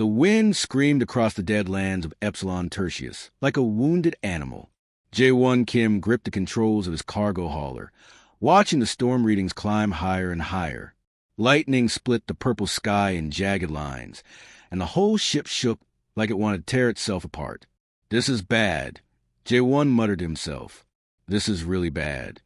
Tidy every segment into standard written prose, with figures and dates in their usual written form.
The wind screamed across the dead lands of Epsilon Tertius like a wounded animal. J1 Kim gripped the controls of his cargo hauler, watching the storm readings climb higher and higher. Lightning split the purple sky in jagged lines, and the whole ship shook like it wanted to tear itself apart. "This is bad," J1 muttered to himself. "This is really bad."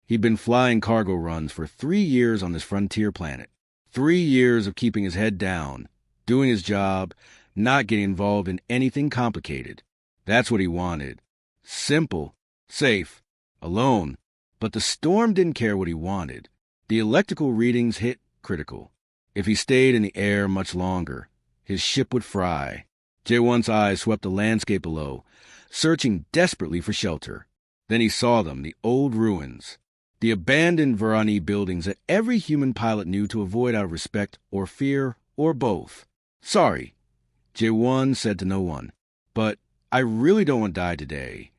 He'd been flying cargo runs for 3 years on this frontier planet. 3 years of keeping his head down, doing his job, not getting involved in anything complicated. That's what he wanted. Simple, safe, alone. But the storm didn't care what he wanted. The electrical readings hit critical. If he stayed in the air much longer, his ship would fry. J1's eyes swept the landscape below, searching desperately for shelter. Then he saw them, the old ruins. The abandoned Varani buildings that every human pilot knew to avoid out of respect or fear or both. "Sorry," J1 said to no one, "but I really don't want to die today."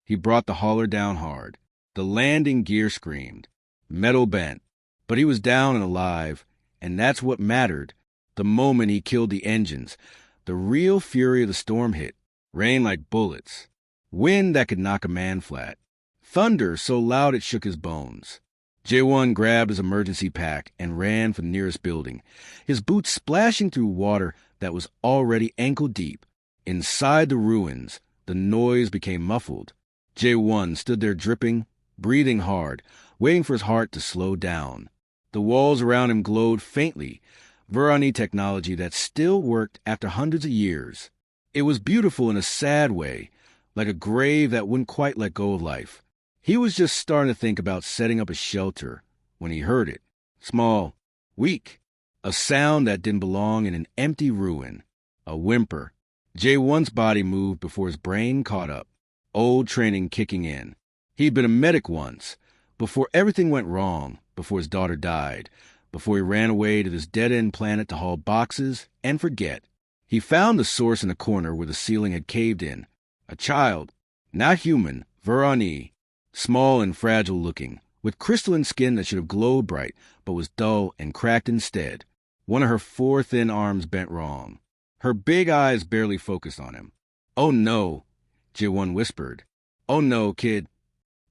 He brought the hauler down hard. The landing gear screamed. Metal bent. But he was down and alive, and that's what mattered. The moment he killed the engines, the real fury of the storm hit. Rain like bullets. Wind that could knock a man flat. Thunder so loud it shook his bones. J1 grabbed his emergency pack and ran for the nearest building, his boots splashing through water that was already ankle deep. Inside the ruins, the noise became muffled. J1 stood there dripping, breathing hard, waiting for his heart to slow down. The walls around him glowed faintly, Varani technology that still worked after hundreds of years. It was beautiful in a sad way, like a grave that wouldn't quite let go of life. He was just starting to think about setting up a shelter when he heard it. Small, weak, a sound that didn't belong in an empty ruin. A whimper. J1's body moved before his brain caught up. Old training kicking in. He'd been a medic once, before everything went wrong, before his daughter died, before he ran away to this dead-end planet to haul boxes and forget. He found the source in a corner where the ceiling had caved in. A child, not human, Varani, small and fragile-looking, with crystalline skin that should have glowed bright, but was dull and cracked instead. One of her 4 thin arms bent wrong. Her big eyes barely focused on him. "Oh no," J1 whispered. "Oh no, kid."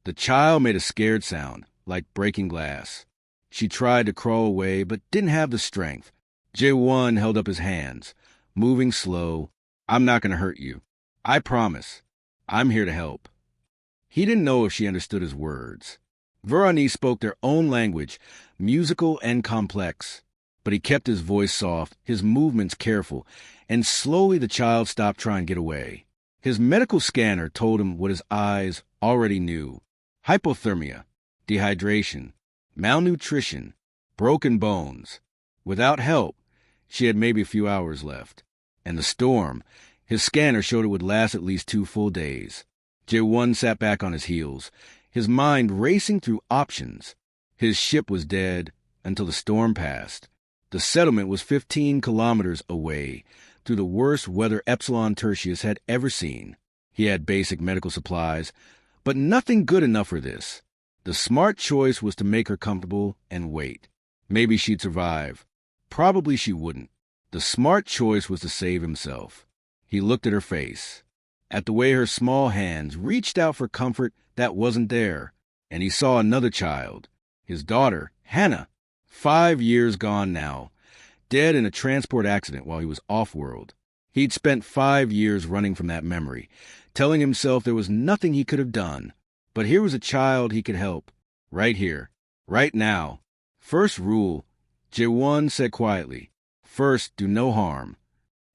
The child made a scared sound, like breaking glass. She tried to crawl away, but didn't have the strength. J1 held up his hands, moving slow. "I'm not going to hurt you. I promise. I'm here to help." He didn't know if she understood his words. Varani spoke their own language, musical and complex. But he kept his voice soft, his movements careful, and slowly the child stopped trying to get away. His medical scanner told him what his eyes already knew. Hypothermia, dehydration, malnutrition, broken bones. Without help, she had maybe a few hours left. And the storm, his scanner showed it would last at least 2 full days. J1 sat back on his heels, his mind racing through options. His ship was dead until the storm passed. The settlement was 15 kilometers away, through the worst weather Epsilon Tertius had ever seen. He had basic medical supplies, but nothing good enough for this. The smart choice was to make her comfortable and wait. Maybe she'd survive. Probably she wouldn't. The smart choice was to save himself. He looked at her face, at the way her small hands reached out for comfort that wasn't there, and he saw another child, his daughter, Hannah, 5 years gone now, dead in a transport accident while he was off-world. He'd spent 5 years running from that memory, telling himself there was nothing he could have done. But here was a child he could help, right here, right now. First rule, J1 said quietly, first do no harm.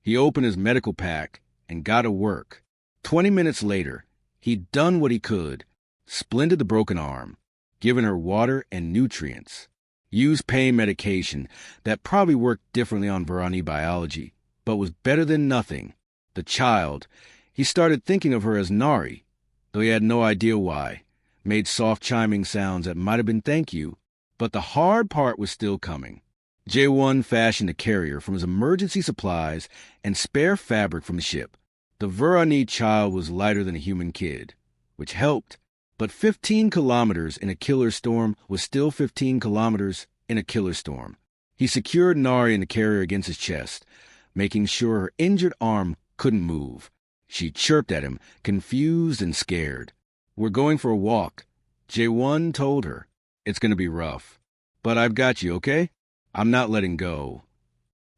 He opened his medical pack and got to work. 20 minutes later, he'd done what he could, splinted the broken arm, given her water and nutrients, used pain medication that probably worked differently on Varani biology, but was better than nothing. The child, he started thinking of her as Nari, though he had no idea why, made soft chiming sounds that might have been thank you, but the hard part was still coming. J1 fashioned a carrier from his emergency supplies and spare fabric from the ship. The Varani child was lighter than a human kid, which helped, but 15 kilometers in a killer storm was still 15 kilometers in a killer storm. He secured Nari in the carrier against his chest, making sure her injured arm couldn't move. She chirped at him, confused and scared. "We're going for a walk," J1 told her. "It's going to be rough. But I've got you, okay? I'm not letting go."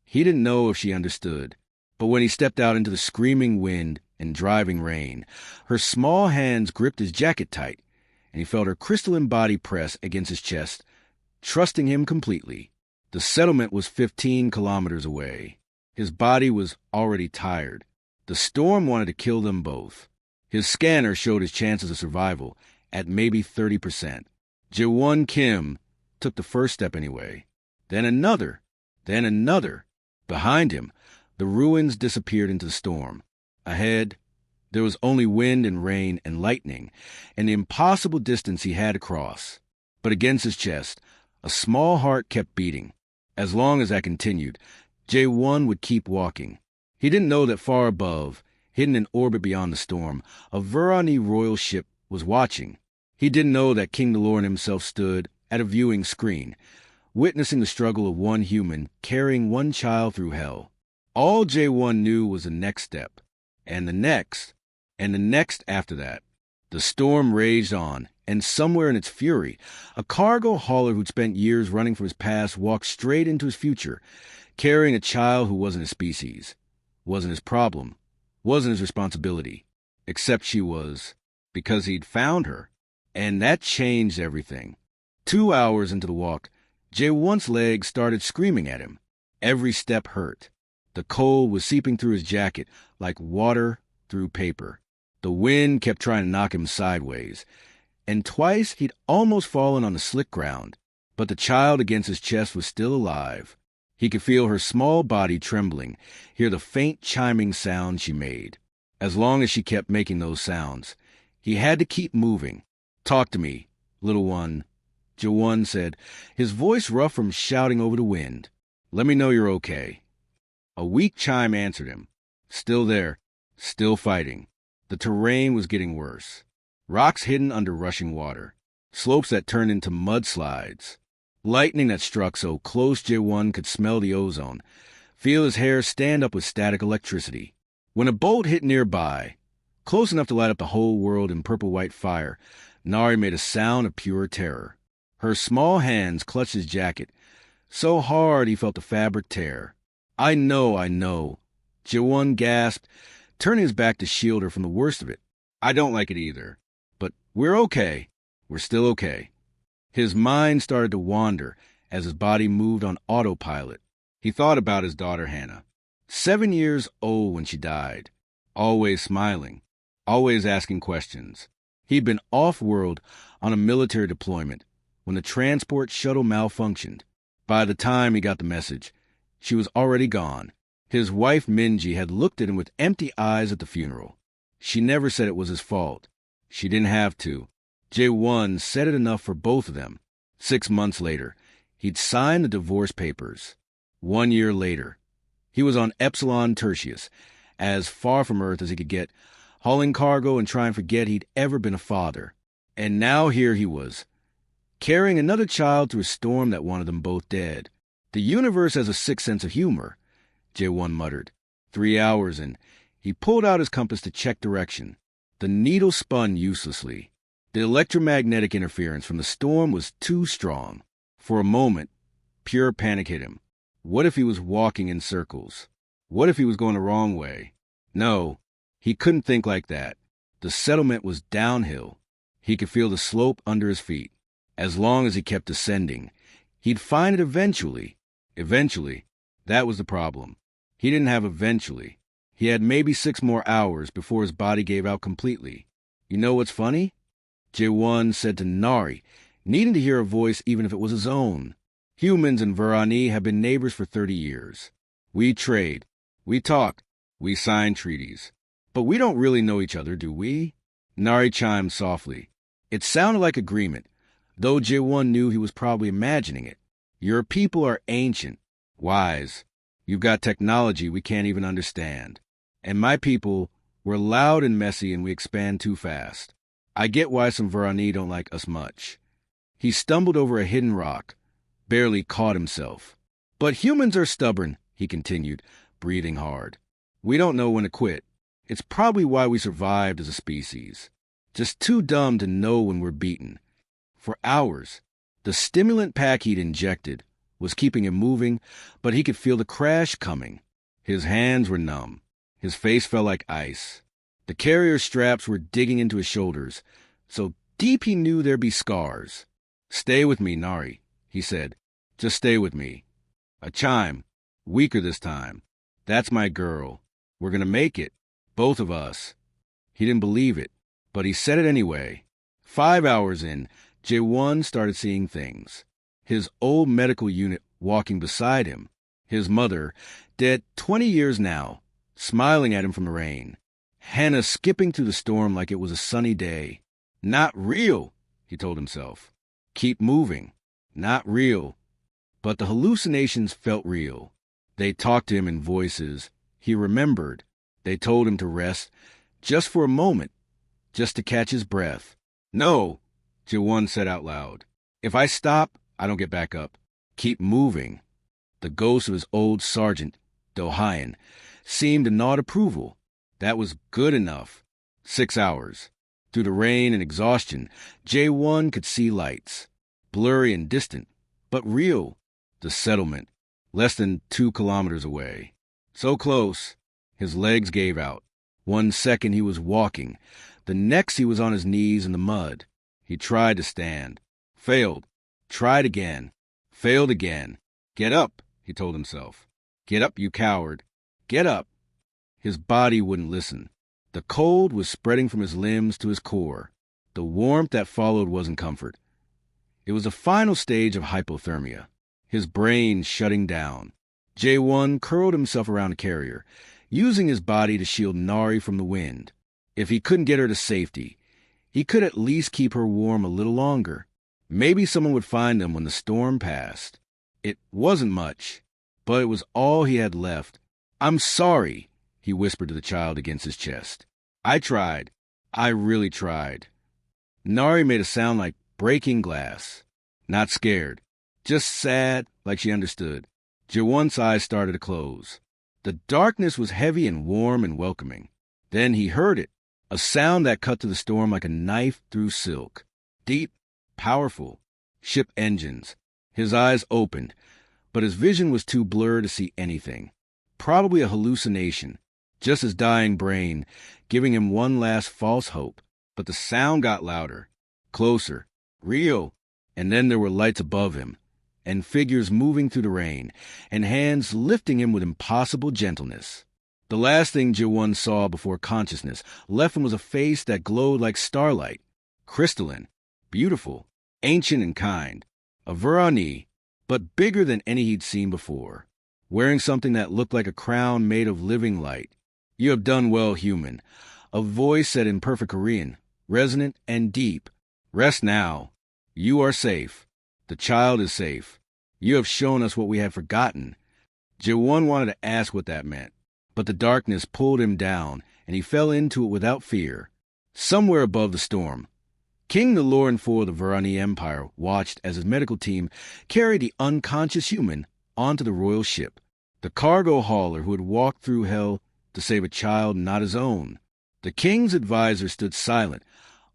He didn't know if she understood, but when he stepped out into the screaming wind and driving rain, her small hands gripped his jacket tight, and he felt her crystalline body press against his chest, trusting him completely. The settlement was 15 kilometers away. His body was already tired. The storm wanted to kill them both. His scanner showed his chances of survival at maybe 30%. Jaewon Kim took the first step anyway. Then another. Then another. Behind him, the ruins disappeared into the storm. Ahead, there was only wind and rain and lightning, and the impossible distance he had to cross. But against his chest, a small heart kept beating. As long as that continued, Jae-won would keep walking. He didn't know that far above, hidden in orbit beyond the storm, a Verani royal ship was watching. He didn't know that King Naloran himself stood at a viewing screen, witnessing the struggle of one human carrying one child through hell. All Jae-won knew was the next step, and the next after that. The storm raged on, and somewhere in its fury, a cargo hauler who'd spent years running from his past walked straight into his future, carrying a child who wasn't his species, wasn't his problem, wasn't his responsibility, except she was, because he'd found her, and that changed everything. 2 hours into the walk, Jae-won's legs started screaming at him. Every step hurt. The cold was seeping through his jacket like water through paper. The wind kept trying to knock him sideways, and twice he'd almost fallen on the slick ground. But the child against his chest was still alive. He could feel her small body trembling, hear the faint chiming sound she made. As long as she kept making those sounds, he had to keep moving. "Talk to me, little one," Jae-won said, his voice rough from shouting over the wind. "Let me know you're okay." A weak chime answered him. Still there, still fighting. The terrain was getting worse. Rocks hidden under rushing water. Slopes that turned into mudslides. Lightning that struck so close Jae-won could smell the ozone, feel his hair stand up with static electricity. When a bolt hit nearby, close enough to light up the whole world in purple-white fire, Nari made a sound of pure terror. Her small hands clutched his jacket, so hard he felt the fabric tear. I know. Jae-won gasped, turning his back to shield her from the worst of it. "I don't like it either. But we're okay. We're still okay." His mind started to wander as his body moved on autopilot. He thought about his daughter Hannah, 7 years old when she died, always smiling, always asking questions. He'd been off-world on a military deployment when the transport shuttle malfunctioned. By the time he got the message, she was already gone. His wife Minji had looked at him with empty eyes at the funeral. She never said it was his fault. She didn't have to. Jae-won said it enough for both of them. 6 months later, he'd signed the divorce papers. 1 year later, he was on Epsilon Tertius, as far from Earth as he could get, hauling cargo and trying to forget he'd ever been a father. And now here he was, carrying another child through a storm that wanted them both dead. "The universe has a sick sense of humor," Jae-won muttered. 3 hours in, he pulled out his compass to check direction. The needle spun uselessly. The electromagnetic interference from the storm was too strong. For a moment, pure panic hit him. What if he was walking in circles? What if he was going the wrong way? No, he couldn't think like that. The settlement was downhill. He could feel the slope under his feet. As long as he kept descending, he'd find it eventually. Eventually, that was the problem. He didn't have eventually. He had maybe 6 more hours before his body gave out completely. "You know what's funny?" Jae-won said to Nari, needing to hear a voice even if it was his own. "Humans and Verani have been neighbors for 30 years. We trade. We talk. We sign treaties. But we don't really know each other, do we?" Nari chimed softly. It sounded like agreement, though Jae-won knew he was probably imagining it. "Your people are ancient, wise. You've got technology we can't even understand. And my people, we're loud and messy and we expand too fast. I get why some Verani don't like us much." He stumbled over a hidden rock, barely caught himself. "But humans are stubborn," he continued, breathing hard. We don't know when to quit. It's probably why we survived as a species. Just too dumb to know when we're beaten. For hours, the stimulant pack he'd injected was keeping him moving, but he could feel the crash coming. His hands were numb. His face felt like ice. The carrier straps were digging into his shoulders, so deep he knew there'd be scars. "Stay with me, Nari," he said. "Just stay with me." A chime, weaker this time. "That's my girl. We're gonna make it. Both of us." He didn't believe it, but he said it anyway. 5 hours in, J1 started seeing things. His old medical unit walking beside him. His mother, dead 20 years now, smiling at him from the rain. Hannah skipping through the storm like it was a sunny day. Not real, he told himself. Keep moving. Not real. But the hallucinations felt real. They talked to him in voices. He remembered. They told him to rest, just for a moment, just to catch his breath. "No," J1 said out loud. "If I stop, I don't get back up. Keep moving." The ghost of his old sergeant, Dohayan, seemed to nod approval. That was good enough. 6 hours. Through the rain and exhaustion, J1 could see lights. Blurry and distant, but real. The settlement, less than 2 kilometers away. So close, his legs gave out. 1 second he was walking. The next he was on his knees in the mud. He tried to stand. Failed. Tried again. Failed again. "Get up," he told himself. "Get up, you coward. Get up." His body wouldn't listen. The cold was spreading from his limbs to his core. The warmth that followed wasn't comfort. It was the final stage of hypothermia. His brain shutting down. J1 curled himself around the carrier, using his body to shield Nari from the wind. If he couldn't get her to safety, he could at least keep her warm a little longer. Maybe someone would find them when the storm passed. It wasn't much, but it was all he had left. "I'm sorry," he whispered to the child against his chest. "I tried. I really tried." Nari made a sound like breaking glass. Not scared. Just sad, like she understood. J1's eyes started to close. The darkness was heavy and warm and welcoming. Then he heard it, a sound that cut through the storm like a knife through silk. Deep, powerful. Ship engines. His eyes opened, but his vision was too blurred to see anything. Probably a hallucination, just his dying brain, giving him one last false hope. But the sound got louder, closer, real, and then there were lights above him, and figures moving through the rain, and hands lifting him with impossible gentleness. The last thing J1 saw before consciousness left him was a face that glowed like starlight, crystalline, beautiful, ancient and kind, a Varani, but bigger than any he'd seen before, wearing something that looked like a crown made of living light. "You have done well, human," a voice said in perfect Korean, resonant and deep. "Rest now. You are safe. The child is safe. You have shown us what we had forgotten." J1 wanted to ask what that meant, but the darkness pulled him down, and he fell into it without fear. Somewhere above the storm, King Naloran IV of the Varani Empire watched as his medical team carried the unconscious human onto the royal ship, the cargo hauler who had walked through hell to save a child not his own. The king's advisor stood silent,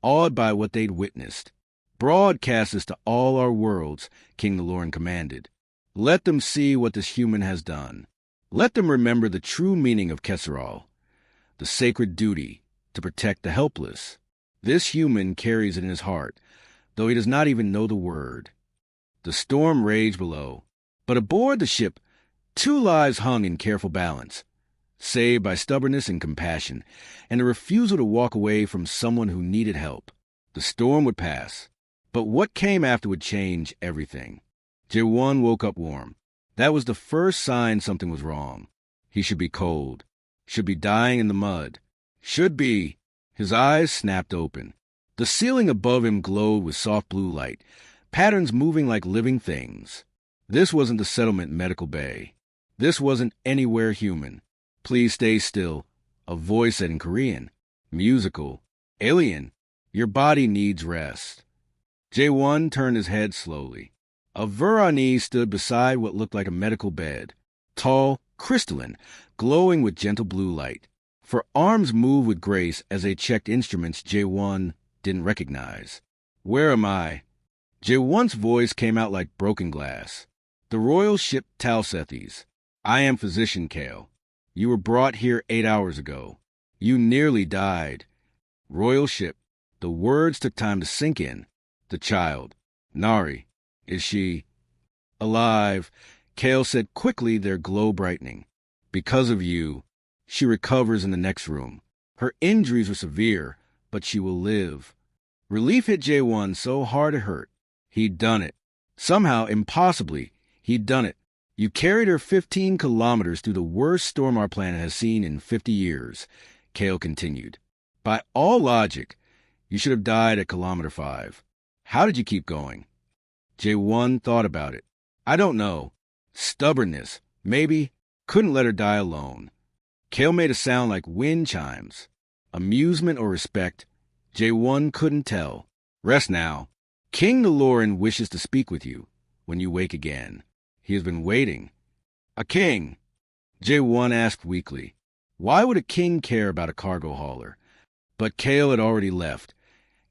awed by what they'd witnessed. "Broadcast this to all our worlds," King Naloran commanded. "Let them see what this human has done. Let them remember the true meaning of Kesseral, the sacred duty to protect the helpless. This human carries it in his heart, though he does not even know the word." The storm raged below, but aboard the ship, 2 lives hung in careful balance, saved by stubbornness and compassion, and a refusal to walk away from someone who needed help. The storm would pass, but what came after would change everything. J1 woke up warm. That was the first sign something was wrong. He should be cold, should be dying in the mud, should be. His eyes snapped open. The ceiling above him glowed with soft blue light, patterns moving like living things. This wasn't the settlement medical bay. This wasn't anywhere human. "Please stay still," a voice said in Korean. Musical. "Alien, your body needs rest." J1 turned his head slowly. A Varani stood beside what looked like a medical bed, tall, crystalline, glowing with gentle blue light. Her arms moved with grace as they checked instruments J1 didn't recognize. "Where am I?" J1's voice came out like broken glass. "The royal ship Talsethes. I am Physician Kale. You were brought here 8 hours ago. You nearly died." Royal ship. The words took time to sink in. The child. "Nari. Is she alive?" Kale said quickly, their glow brightening. "Because of you. She recovers in the next room. Her injuries were severe, but she will live." Relief hit J1 so hard it hurt. He'd done it. Somehow, impossibly, he'd done it. "You carried her 15 kilometers through the worst storm our planet has seen in 50 years, Kale continued. "By all logic, you should have died at kilometer 5. How did you keep going?" J1 thought about it. "I don't know. Stubbornness, maybe. Couldn't let her die alone." Kale made a sound like wind chimes. Amusement or respect? J1 couldn't tell. "Rest now. King Naloran wishes to speak with you when you wake again. He has been waiting." "A king?" J1 asked weakly. Why would a king care about a cargo hauler? But Kale had already left,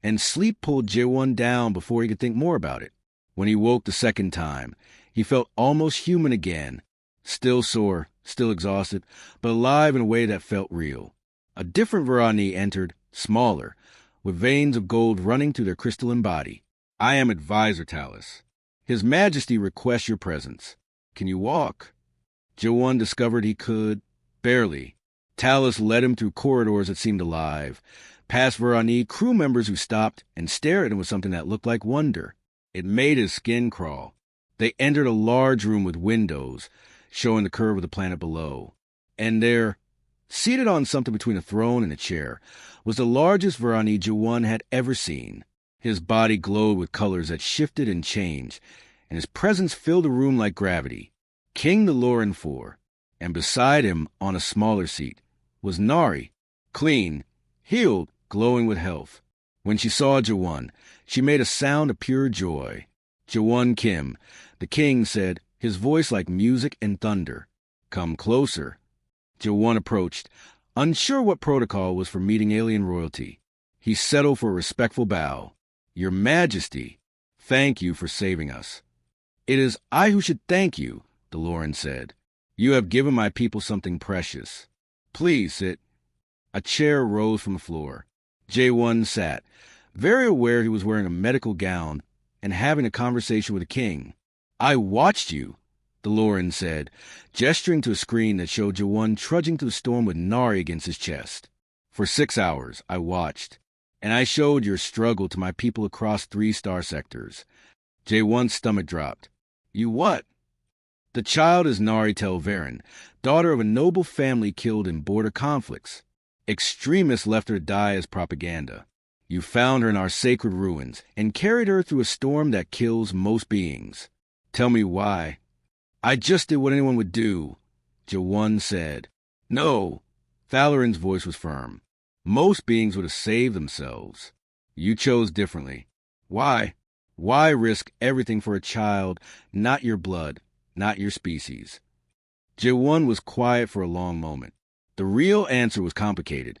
and sleep pulled J1 down before he could think more about it. When he woke the second time, he felt almost human again. Still sore, still exhausted, but alive in a way that felt real. A different Varani entered, smaller, with veins of gold running through their crystalline body. "I am Advisor Talus. His Majesty requests your presence. Can you walk?" J1 discovered he could, barely. Talus led him through corridors that seemed alive, past Varani crew members who stopped and stared at him with something that looked like wonder. It made his skin crawl. They entered a large room with windows, showing the curve of the planet below. And there, seated on something between a throne and a chair, was the largest Varani J1 had ever seen. His body glowed with colors that shifted and changed, and his presence filled the room like gravity. King Naloran IV, and beside him, on a smaller seat, was Nari, clean, healed, glowing with health. When she saw J1, she made a sound of pure joy. "J1 Kim," the king said, his voice like music and thunder. "Come closer." J1 approached, unsure what protocol was for meeting alien royalty. He settled for a respectful bow. "Your Majesty, thank you for saving us." "It is I who should thank you," the Loran said. "You have given my people something precious. Please sit." A chair rose from the floor. J1 sat, very aware he was wearing a medical gown and having a conversation with a king. "I watched you," the Loran said, gesturing to a screen that showed J1 trudging through the storm with Nari against his chest. "For 6 hours, I watched, and I showed your struggle to my people across 3 star sectors." J1's stomach dropped. "You what?" "The child is Nari Telverin, daughter of a noble family killed in border conflicts. Extremists left her to die as propaganda. You found her in our sacred ruins and carried her through a storm that kills most beings. Tell me why." "I just did what anyone would do," J1 said. "No." Thalarin's voice was firm. "Most beings would have saved themselves. You chose differently. Why? Why risk everything for a child, not your blood, not your species?" J1 was quiet for a long moment. The real answer was complicated,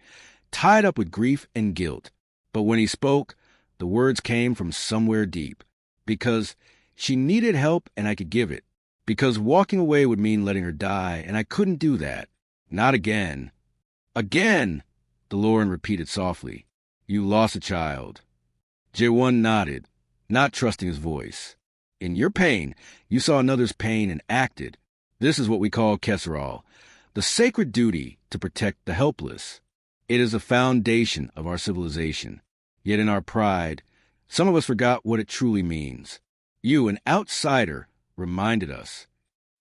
tied up with grief and guilt. But when he spoke, the words came from somewhere deep. Because she needed help and I could give it. Because walking away would mean letting her die, and I couldn't do that. Not again. "Again," the Loran repeated softly. "You lost a child." J1 nodded, not trusting his voice. "In your pain, you saw another's pain and acted. This is what we call Kesseral, the sacred duty to protect the helpless. It is the foundation of our civilization. Yet in our pride, some of us forgot what it truly means. You, an outsider, reminded us."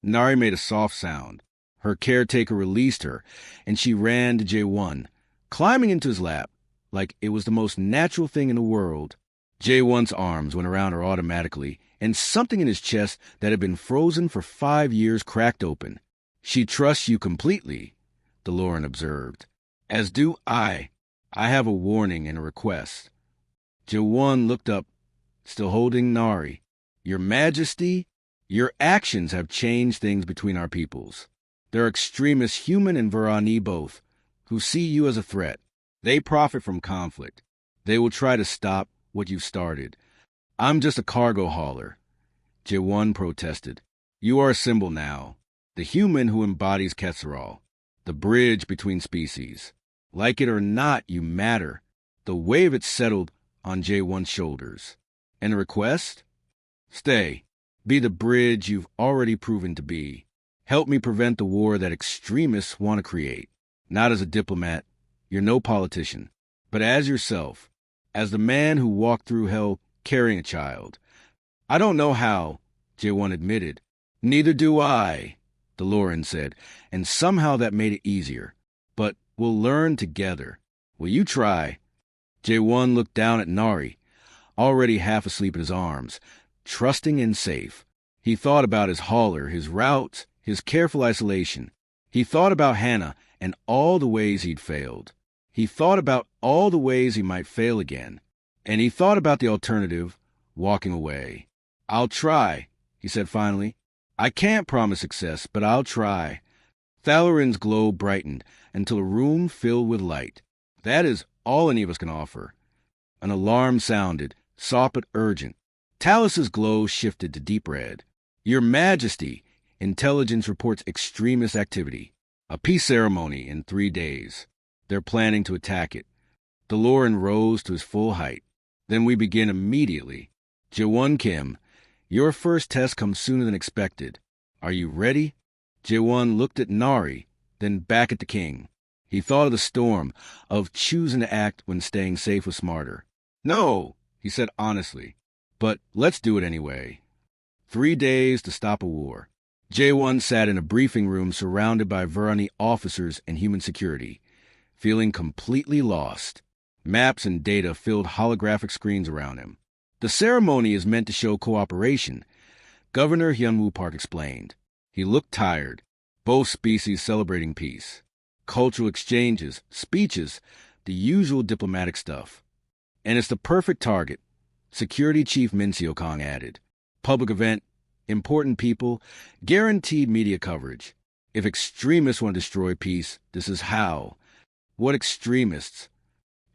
Nari made a soft sound. Her caretaker released her, and she ran to J1, climbing into his lap, like it was the most natural thing in the world. J1's arms went around her automatically, and something in his chest that had been frozen for 5 years cracked open. "She trusts you completely," the Loran observed. "As do I. I have a warning and a request." J1 looked up, still holding Nari. "Your Majesty, your actions have changed things between our peoples. There are extremists, human and Varani both, who see you as a threat. They profit from conflict. They will try to stop what you've started. I'm just a cargo hauler, Jaewon protested. You are a symbol now, the human who embodies Ketserol, the bridge between species. Like it or not, you matter. The weight of it settled on Jaewon's shoulders. And a request? Stay. Be the bridge you've already proven to be. Help me prevent the war that extremists want to create. Not as a diplomat, you're no politician, but as yourself, as the man who walked through hell carrying a child. I don't know how, Jaewon admitted. Neither do I, DeLorean said, and somehow that made it easier. But we'll learn together. Will you try? Jaewon looked down at Nari, already half asleep in his arms, trusting and safe. He thought about his hauler, his routes, his careful isolation. He thought about Hannah and all the ways he'd failed. He thought about all the ways he might fail again. And he thought about the alternative, walking away. I'll try, he said finally. I can't promise success, but I'll try. Thalarin's glow brightened until a room filled with light. That is all any of us can offer. An alarm sounded, soft but urgent. Talus's glow shifted to deep red. Your Majesty, intelligence reports extremist activity. A peace ceremony in 3 days. They're planning to attack it. DeLorean rose to his full height. Then we begin immediately. Jaewon Kim, your first test comes sooner than expected. Are you ready? Jaewon looked at Nari, then back at the king. He thought of the storm, of choosing to act when staying safe was smarter. No, he said honestly, but let's do it anyway. 3 days to stop a war. Jaewon sat in a briefing room surrounded by Varani officers and human security, feeling completely lost. Maps and data filled holographic screens around him. The ceremony is meant to show cooperation, Governor Hyunwoo Park explained. He looked tired, both species celebrating peace. Cultural exchanges, speeches, the usual diplomatic stuff. And it's the perfect target, Security Chief Min Seo-kang added. Public event, important people, guaranteed media coverage. If extremists want to destroy peace, this is how. What extremists?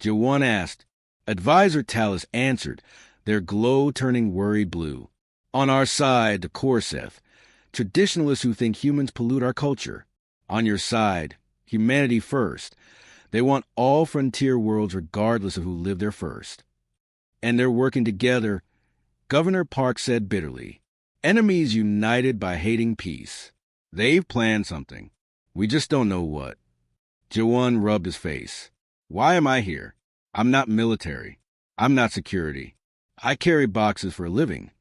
Jaewon asked. Advisor Talus answered, their glow turning worried blue. On our side, the Korseth, traditionalists who think humans pollute our culture. On your side, humanity first. They want all frontier worlds regardless of who lived there first. And they're working together, Governor Park said bitterly. Enemies united by hating peace. They've planned something. We just don't know what. Jaewon rubbed his face. Why am I here? I'm not military. I'm not security. I carry boxes for a living.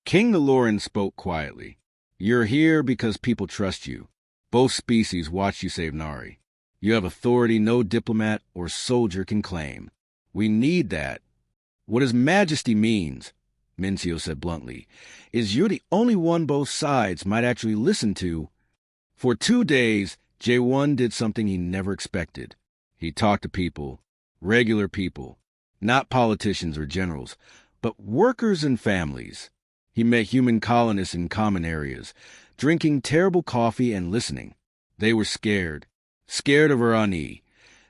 King DeLorean spoke quietly. You're here because people trust you. Both species watched you save Nari. You have authority no diplomat or soldier can claim. We need that. What His Majesty means, Minseo said bluntly, is you're the only one both sides might actually listen to. For 2 days, Jaewon did something he never expected. He talked to people, regular people, not politicians or generals, but workers and families. He met human colonists in common areas, drinking terrible coffee and listening. They were scared. Scared of Irani.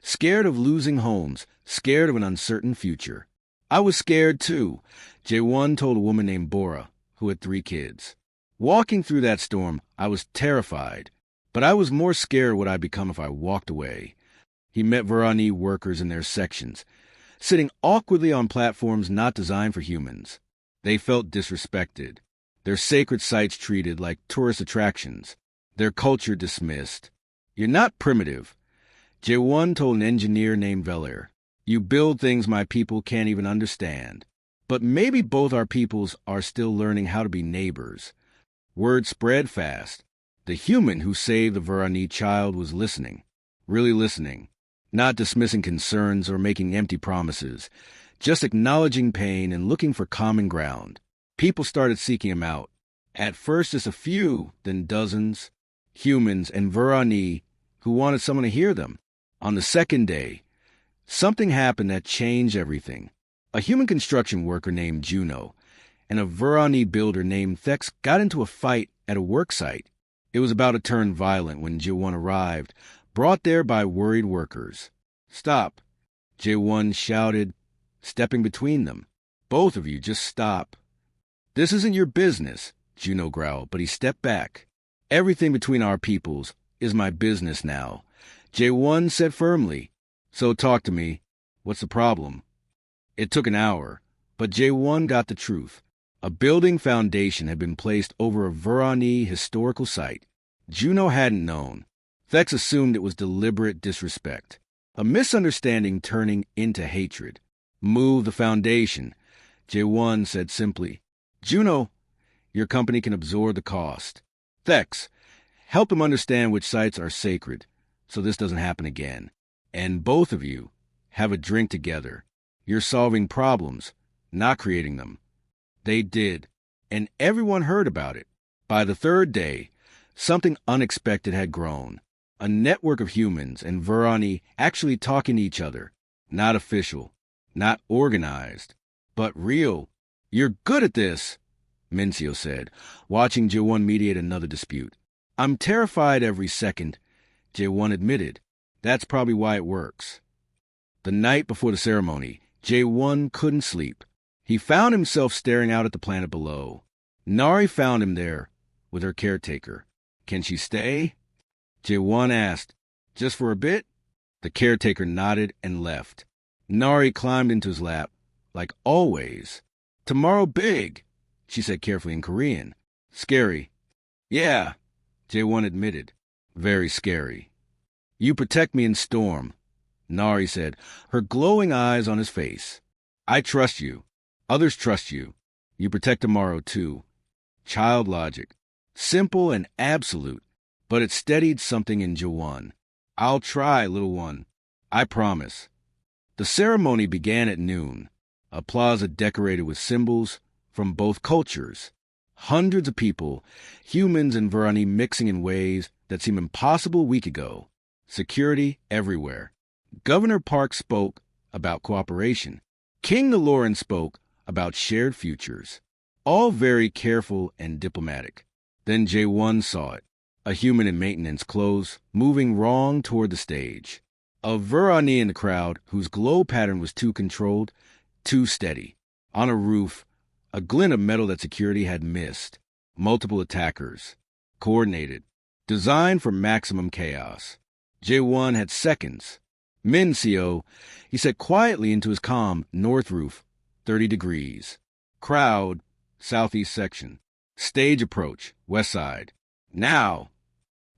Scared of losing homes. Scared of an uncertain future. I was scared, too, Jaewon told a woman named Bora, who had 3 kids. Walking through that storm, I was terrified. But I was more scared what I'd become if I walked away. He met Varani workers in their sections, sitting awkwardly on platforms not designed for humans. They felt disrespected, their sacred sites treated like tourist attractions, their culture dismissed. You're not primitive, Jaewon told an engineer named Velair. You build things my people can't even understand. But maybe both our peoples are still learning how to be neighbors. Word spread fast. The human who saved the Varani child was listening, really listening, not dismissing concerns or making empty promises, just acknowledging pain and looking for common ground. People started seeking him out. At first just a few, then dozens, humans and Varani who wanted someone to hear them. On the second day, something happened that changed everything. A human construction worker named Juno and a Varani builder named Thex got into a fight at a work site. It was about to turn violent when J1 arrived, brought there by worried workers. "Stop," J1 shouted, stepping between them. "Both of you, just stop." "This isn't your business," Juno growled, but he stepped back. "Everything between our peoples is my business now," J1 said firmly. "So talk to me. What's the problem?" It took an hour, but J1 got the truth. A building foundation had been placed over a Verani historical site. Juno hadn't known. Thex assumed it was deliberate disrespect, a misunderstanding turning into hatred. "Move the foundation," J1 said simply. "Juno, your company can absorb the cost. Thex, help them understand which sites are sacred, so this doesn't happen again. And both of you, have a drink together. You're solving problems, not creating them." They did, and everyone heard about it. By the third day, something unexpected had grown. A network of humans and Verani actually talking to each other. Not official, not organized, but real. "You're good at this," Mencio said, watching J1 mediate another dispute. "I'm terrified every second," J1 admitted. "That's probably why it works." The night before the ceremony, J1 couldn't sleep. He found himself staring out at the planet below. Nari found him there with her caretaker. "Can she stay?" J1 asked. "Just for a bit?" The caretaker nodded and left. Nari climbed into his lap, like always. "Tomorrow big," she said carefully in Korean. "Scary." "Yeah," J1 admitted. "Very scary." "You protect me in storm," Nari said, her glowing eyes on his face. "I trust you. Others trust you. You protect tomorrow, too." Child logic. Simple and absolute, but it steadied something in J1. "I'll try, little one. I promise." The ceremony began at noon, a plaza decorated with symbols from both cultures. Hundreds of people, humans and Verani mixing in ways that seemed impossible a week ago. Security everywhere. Governor Park spoke about cooperation. King Naloran spoke about shared futures. All very careful and diplomatic. Then J1 saw it. A human in maintenance clothes moving wrong toward the stage. A Verani in the crowd whose glow pattern was too controlled, too steady. On a roof, a glint of metal that security had missed. Multiple attackers. Coordinated. Designed for maximum chaos. J1 had seconds. "Mencio," he said quietly into his comm, north roof, 30 degrees. Crowd, southeast section. Stage approach, west side. Now!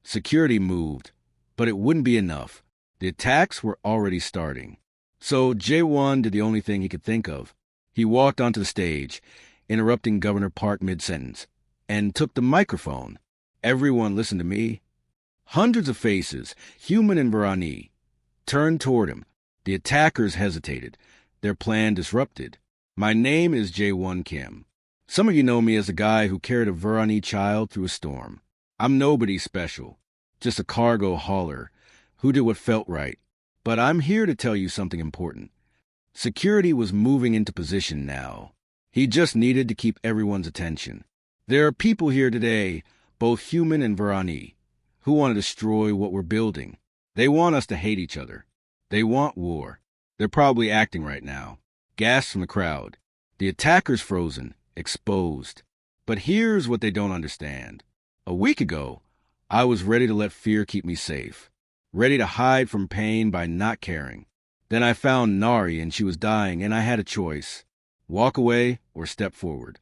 Security moved, but it wouldn't be enough. The attacks were already starting. So J1 did the only thing he could think of. He walked onto the stage, interrupting Governor Park mid-sentence, and took the microphone. "Everyone listen to me." Hundreds of faces, human and Verani, turned toward him. The attackers hesitated, their plan disrupted. "My name is J1 Kim. Some of you know me as the guy who carried a Verani child through a storm. I'm nobody special, just a cargo hauler who did what felt right. But I'm here to tell you something important." Security was moving into position now. He just needed to keep everyone's attention. "There are people here today, both human and Verani, who want to destroy what we're building. They want us to hate each other. They want war. They're probably acting right now." Gasps from the crowd. The attackers frozen, exposed. But here's what they don't understand. A week ago, I was ready to let fear keep me safe. Ready to hide from pain by not caring. Then I found Nari and she was dying and I had a choice. Walk away or step forward.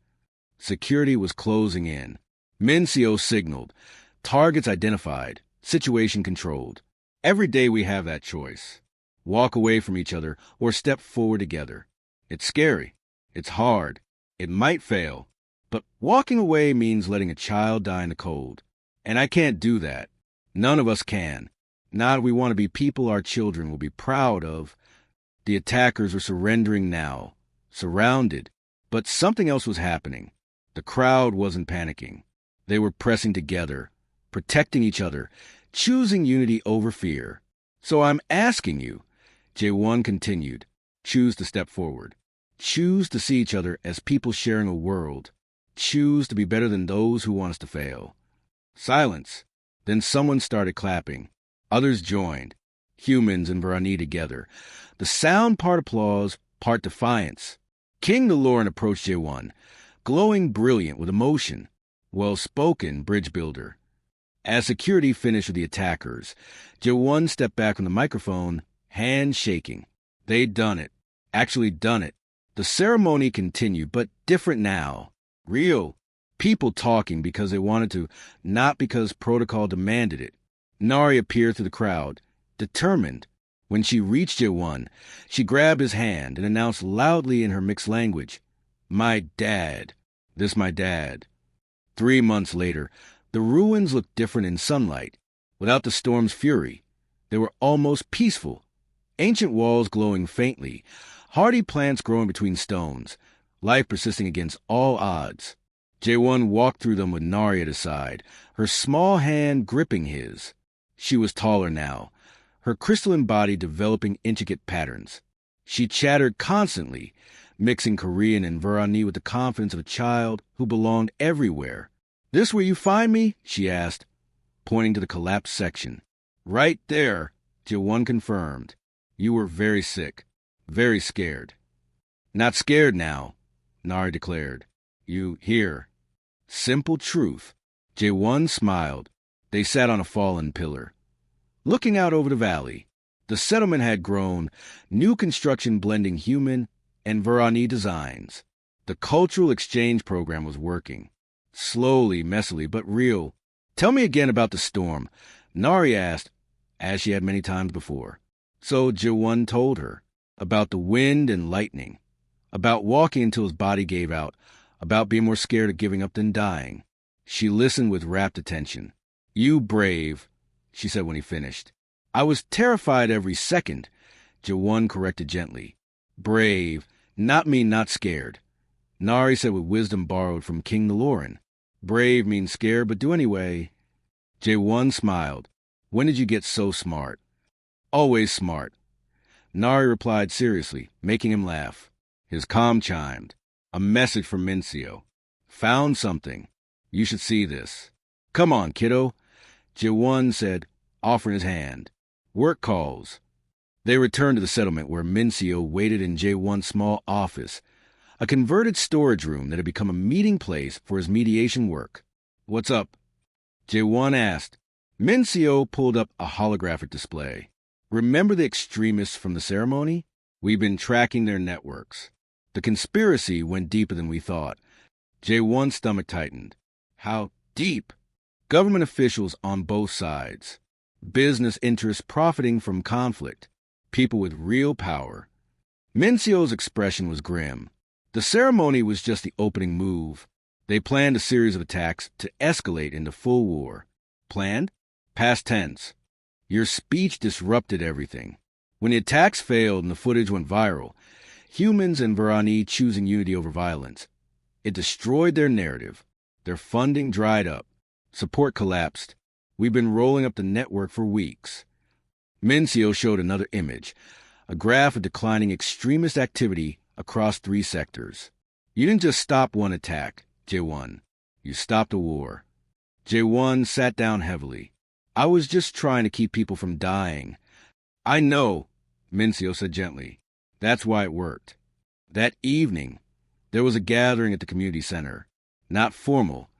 Security was closing in. Mencio signaled. Targets identified. Situation controlled. Every day we have that choice. Walk away from each other or step forward together. It's scary. It's hard. It might fail. But walking away means letting a child die in the cold. And I can't do that. None of us can. Not if we want to be people our children will be proud of. The attackers were surrendering now. Surrounded. But something else was happening. The crowd wasn't panicking. They were pressing together, protecting each other, choosing unity over fear. "So I'm asking you," J1 continued, "choose to step forward. Choose to see each other as people sharing a world. Choose to be better than those who want us to fail." Silence. Then someone started clapping. Others joined. Humans and Varani together. The sound part applause, part defiance. King DeLorean approached J1, glowing brilliant with emotion. Well-spoken bridge builder. As security finished with the attackers, J1 stepped back from the microphone, hands shaking. They'd done it. Actually done it. The ceremony continued, but different now. Real. People talking because they wanted to, not because protocol demanded it. Nari appeared through the crowd, determined. When she reached J1, she grabbed his hand and announced loudly in her mixed language, "My dad. This my dad." 3 months later, the ruins looked different in sunlight. Without the storm's fury, they were almost peaceful. Ancient walls glowing faintly, hardy plants growing between stones, life persisting against all odds. J1 walked through them with Nari at his side, her small hand gripping his. She was taller now, her crystalline body developing intricate patterns. She chattered constantly, mixing Korean and Varani with the confidence of a child who belonged everywhere. "This where you find me?" she asked, pointing to the collapsed section. "Right there," J1 confirmed. "You were very sick, very scared." "Not scared now," Nari declared. "You here." Simple truth. J1 smiled. They sat on a fallen pillar. Looking out over the valley, the settlement had grown, new construction blending human and Varani designs. The cultural exchange program was working. Slowly, messily, but real. "Tell me again about the storm," Nari asked, as she had many times before. So J1 told her about the wind and lightning, about walking until his body gave out, about being more scared of giving up than dying. She listened with rapt attention. "You brave," she said when he finished. "I was terrified every second," J1 corrected gently. "Brave, not mean not scared," Nari said with wisdom borrowed from King DeLorean. "Brave means scared, but do anyway." J1 smiled. "When did you get so smart?" "Always smart." Nari replied seriously, making him laugh. His comm chimed. "A message from Mincio. Found something. You should see this." "Come on, kiddo," J1 said, offering his hand. "Work calls." They returned to the settlement where Mincio waited in J1's small office, a converted storage room that had become a meeting place for his mediation work. "What's up?" J1 asked. Mincio pulled up a holographic display. "Remember the extremists from the ceremony? We've been tracking their networks. The conspiracy went deeper than we thought." J1's stomach tightened. "How deep?" "Government officials on both sides. Business interests profiting from conflict. People with real power." Mincio's expression was grim. The ceremony was just the opening move. They planned a series of attacks to escalate into full war. Planned? Past tense. Your speech disrupted everything. When the attacks failed and the footage went viral, humans and Varani choosing unity over violence, it destroyed their narrative. Their funding dried up. Support collapsed. We've been rolling up the network for weeks. Mincio showed another image, a graph of declining extremist activity across 3 sectors. "You didn't just stop one attack, J1. You stopped a war." J1 sat down heavily. "I was just trying to keep people from dying." "I know," Mincio said gently. "That's why it worked." That evening, there was a gathering at the community center. Not formal,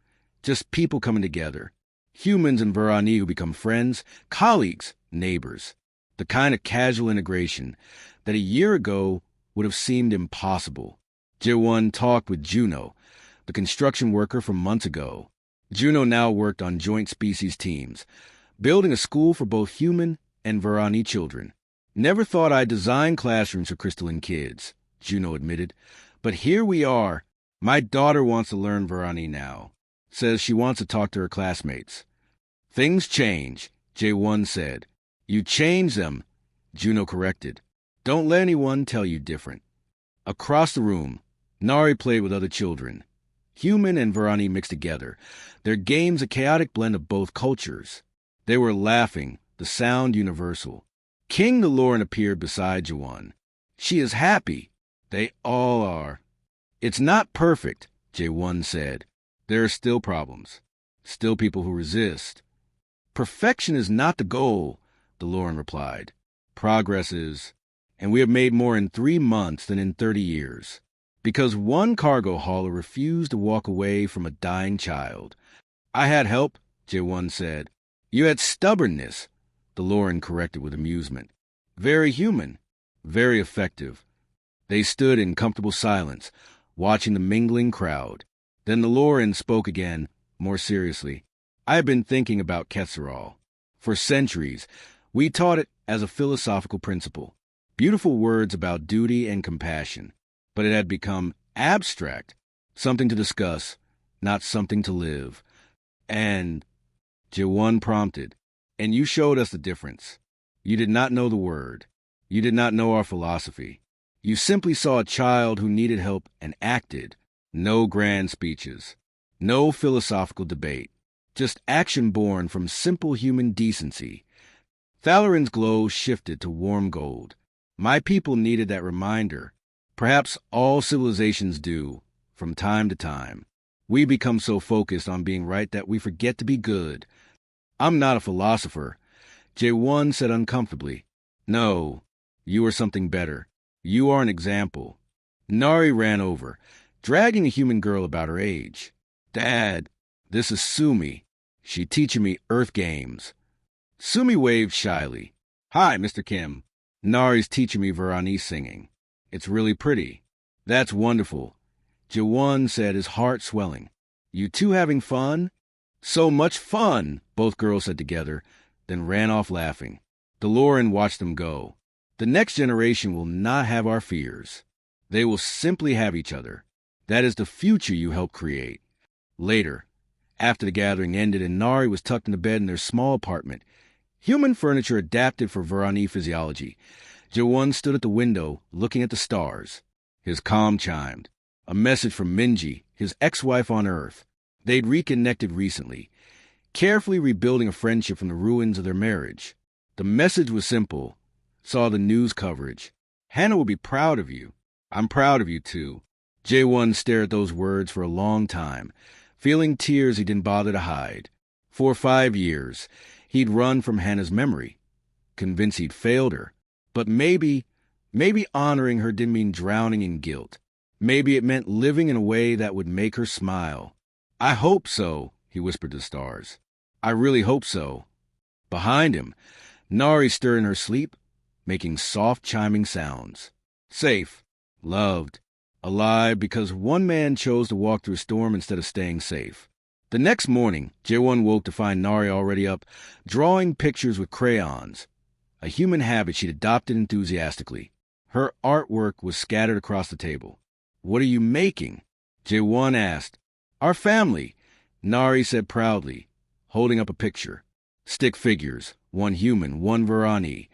just people coming together. Humans and Varani who become friends, colleagues, neighbors. The kind of casual integration that a year ago would have seemed impossible. J1 talked with Juno, the construction worker from months ago. Juno now worked on joint species teams, building a school for both human and Varani children. "Never thought I'd design classrooms for crystalline kids," Juno admitted. "But here we are. My daughter wants to learn Varani now. Says she wants to talk to her classmates." "Things change," J1 said. "You change them," Juno corrected. "Don't let anyone tell you different." Across the room, Nari played with other children. Human and Varani mixed together, their games a chaotic blend of both cultures. They were laughing, the sound universal. King DeLorean appeared beside J1. "She is happy." "They all are." "It's not perfect," J1 said. "There are still problems." Still people who resist. Perfection is not the goal, DeLorean replied. Progress is, and we have made more in 3 months than in 30 years. Because one cargo hauler refused to walk away from a dying child. I had help, J1 said. You had stubbornness, DeLorean corrected with amusement. Very human, very effective. They stood in comfortable silence, watching the mingling crowd. Then DeLorean spoke again, more seriously. I have been thinking about Quetzalcoatl. For centuries, we taught it as a philosophical principle. Beautiful words about duty and compassion. But it had become abstract, something to discuss, not something to live. And, J1 prompted, and you showed us the difference. You did not know the word. You did not know our philosophy. You simply saw a child who needed help and acted. No grand speeches. No philosophical debate. Just action born from simple human decency. Thalarin's glow shifted to warm gold. My people needed that reminder. Perhaps all civilizations do, from time to time. We become so focused on being right that we forget to be good. I'm not a philosopher, J1 said uncomfortably. No, you are something better. You are an example. Nari ran over, dragging a human girl about her age. Dad, this is Sumi. She teaching me Earth games. Sumi waved shyly. Hi, Mr. Kim. Nari's teaching me Varani singing. It's really pretty. That's wonderful, J1 said, his heart swelling. You two having fun? So much fun, both girls said together, then ran off laughing. DeLorean watched them go. The next generation will not have our fears. They will simply have each other. That is the future you helped create. Later, after the gathering ended and Nari was tucked into bed in their small apartment, human furniture adapted for Varani physiology, J1 stood at the window, looking at the stars. His comm chimed. A message from Minji, his ex-wife on Earth. They'd reconnected recently, carefully rebuilding a friendship from the ruins of their marriage. The message was simple. Saw the news coverage. Hannah will be proud of you. I'm proud of you, too. J1 stared at those words for a long time, feeling tears he didn't bother to hide. For 5 years, he'd run from Hannah's memory, convinced he'd failed her. But maybe honoring her didn't mean drowning in guilt. Maybe it meant living in a way that would make her smile. I hope so, he whispered to the stars. I really hope so. Behind him, Nari stirred in her sleep, making soft chiming sounds. Safe, loved, alive because one man chose to walk through a storm instead of staying safe. The next morning, J1 woke to find Nari already up, drawing pictures with crayons. A human habit she'd adopted enthusiastically. Her artwork was scattered across the table. What are you making? J1 asked. Our family, Nari said proudly, holding up a picture. Stick figures, one human, one Varani,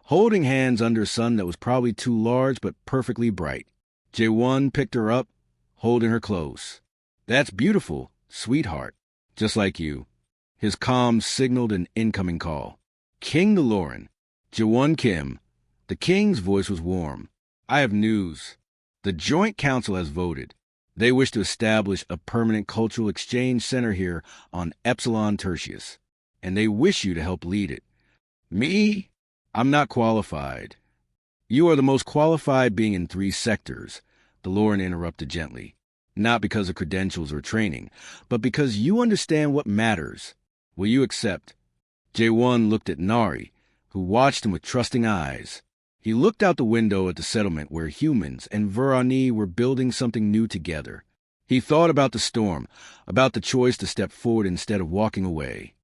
holding hands under a sun that was probably too large but perfectly bright. J1 picked her up, holding her close. That's beautiful, sweetheart, just like you. His comm signaled an incoming call. King DeLorean. J1 Kim. The king's voice was warm. I have news. The Joint Council has voted. They wish to establish a permanent cultural exchange center here on Epsilon Tertius, and they wish you to help lead it. Me? I'm not qualified. You are the most qualified being in 3 sectors, DeLorean interrupted gently. Not because of credentials or training, but because you understand what matters. Will you accept? J1 looked at Nari, who watched him with trusting eyes. He looked out the window at the settlement where humans and Varani were building something new together. He thought about the storm, about the choice to step forward instead of walking away.